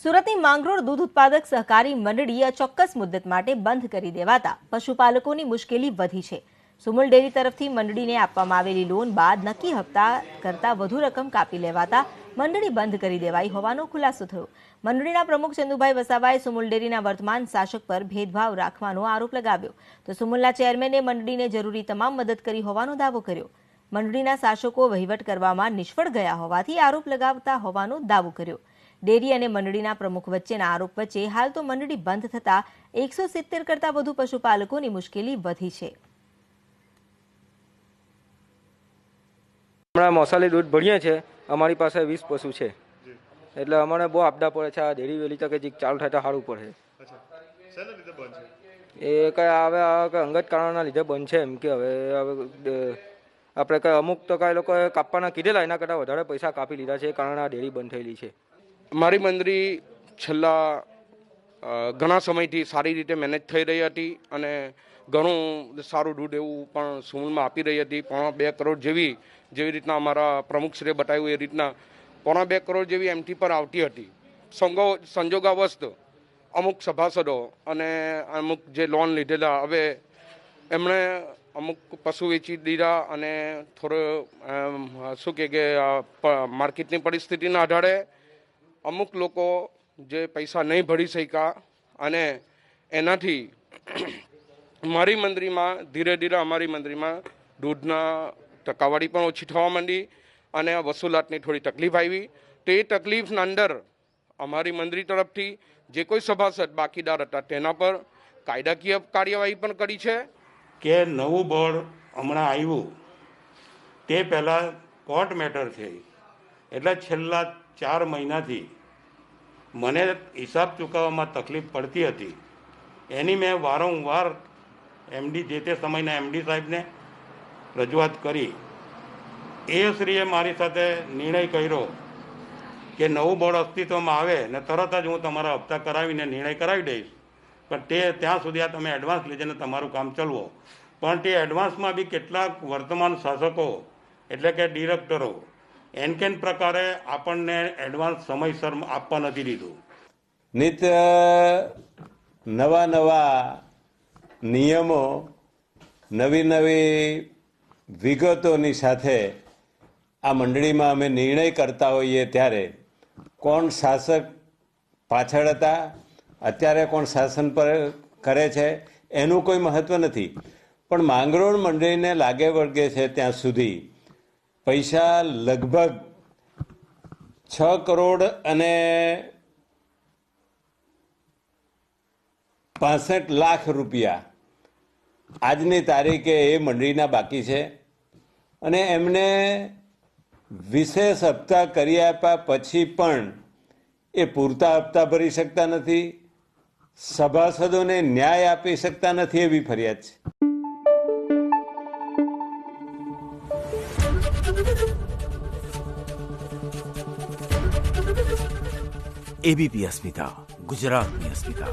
સુરતની માંગરોળ દૂધ ઉત્પાદક સહકારી મંડળી અચોક્કસ મુદ્દત માટે બંધ કરી દેવાતા પશુપાલકોની મુશ્કેલી વધી છે। સુમુલ ડેરી તરફથી મંડળીને આપવામાં આવેલી લોન બાદ નક્કી હપ્તા કરતાં વધુ રકમ કાપી લેવાતા મંડળી બંધ કરી દેવાઈ હોવાનો ખુલાસો થયો। મંડળીના પ્રમુખ ચંદુભાઈ વસાવાએ સુમુલ ડેરીના વર્તમાન શાસક પર ભેદભાવ રાખવાનો આરોપ લગાવ્યો તો સુમુલના ચેરમેને મંડળીને જરૂરી તમામ મદદ કરી હોવાનો દાવો કર્યો। મંડળીના શાસકો વહીવટ કરવામાં નિષ્ફળ ગયા હોવાથી આરોપ લગાવતા હોવાનો દાવો કર્યો। ડેરી અને મંડળીના પ્રમુખ વચ્ચેના આરોપ વચ્ચે હાલ તો મંડળી બંધ થતા 170 કરતાં વધુ પશુપાલકોની મુશ્કેલી વધી છે। હમણાં મસાલી દૂધ ભરીએ છે, અમારી પાસે 20 પશુ છે, એટલે અમને બહુ આપડા પડે છે। આ ડેરી વહેલી તકે ચાલુ થાય તો સારું પડે। એ કઈ હવે અંગત કારણના લીધે બંધ છે, એમ કે હવે આપણે કઈ અમુક તો કઈ લોકો કાપવાના કીધેલા, એના કરતાં વધારે પૈસા કાપી લીધા છે, એ કારણે આ ડેરી બંધ થયેલી છે। મારી મંડળી છેલ્લા ઘણા સમયથી સારી રીતે મેનેજ થઈ રહી હતી અને ઘણું સારું દૂધ એવું પણ સુમુલમાં આપી રહી હતી। 2.5 કરોડ જેવી રીતના અમારા પ્રમુખશ્રીએ બતાવ્યું એ રીતના 2.5 કરોડ જેવી એમટી પર આવતી હતી। સંજોગાવસ્થ અમુક સભાસદો અને અમુક જે લોન લીધેલા, હવે એમણે અમુક પશુ વેચી દીધા અને થોડો શું કે માર્કેટની પરિસ્થિતિના આધારે અમુક લોકો જે પૈસા નહીં ભરી શક્યા અને એનાથી મારી મંડળીમાં ધીરે ધીરે અમારી મંડળીમાં દૂધના ટકાવારી પણ ઓછી થવા માંડી અને વસૂલાતની થોડી તકલીફ આવી। તો એ તકલીફના અંદર અમારી મંડળી તરફથી જે કોઈ સભાસદ બાકીદાર હતા તેના પર કાયદાકીય કાર્યવાહી પણ કરી છે કે નવું બોર્ડ હમણાં આવ્યું તે પહેલાં કોર્ટ મેટર થઈ, એટલે છેલ્લા 4 મહિનાથી મને હિસાબ ચૂકવવામાં તકલીફ પડતી હતી। એની મેં વારંવાર એમડી જે તે સમયના એમડી સાહેબને રજૂઆત કરી। એ શ્રીએ મારી સાથે નિર્ણય કર્યો કે નવું બોર્ડ અસ્તિત્વમાં આવે ને તરત જ હું તમારા હપ્તા કરાવીને નિર્ણય કરાવી દઈશ, પણ તે ત્યાં સુધી આ તમે એડવાન્સ લીધે તમારું કામ ચલવો। પણ તે એડવાન્સમાં બી કેટલાક વર્તમાન શાસકો એટલે કે ડિરેક્ટરો એનકેન પ્રકારે આપણને એડવાન્સ સમયસર આપવા નથી દીધું। નિત્ય નવા નિયમો, નવી વિગતોની સાથે આ મંડળીમાં અમે નિર્ણય કરતા હોઈએ ત્યારે કોણ શાસક પાછળ હતા, અત્યારે કોણ શાસન પર કરે છે એનું કોઈ મહત્વ નથી, પણ માંગરોળ મંડળીને લાગે વળગે છે ત્યાં સુધી પૈસા લગભગ 6 કરોડ અને 65 લાખ રૂપિયા આજની તારીખે એ મંડળીના બાકી છે અને એમને વિશેષ હપ્તા કરી આપ્યા પછી પણ એ પૂરતા હપ્તા ભરી શકતા નથી, સભાસદોને ન્યાય આપી શકતા નથી, એવી ફરિયાદ છે। एबीपी अस्मिता, गुजरात में अस्मिता।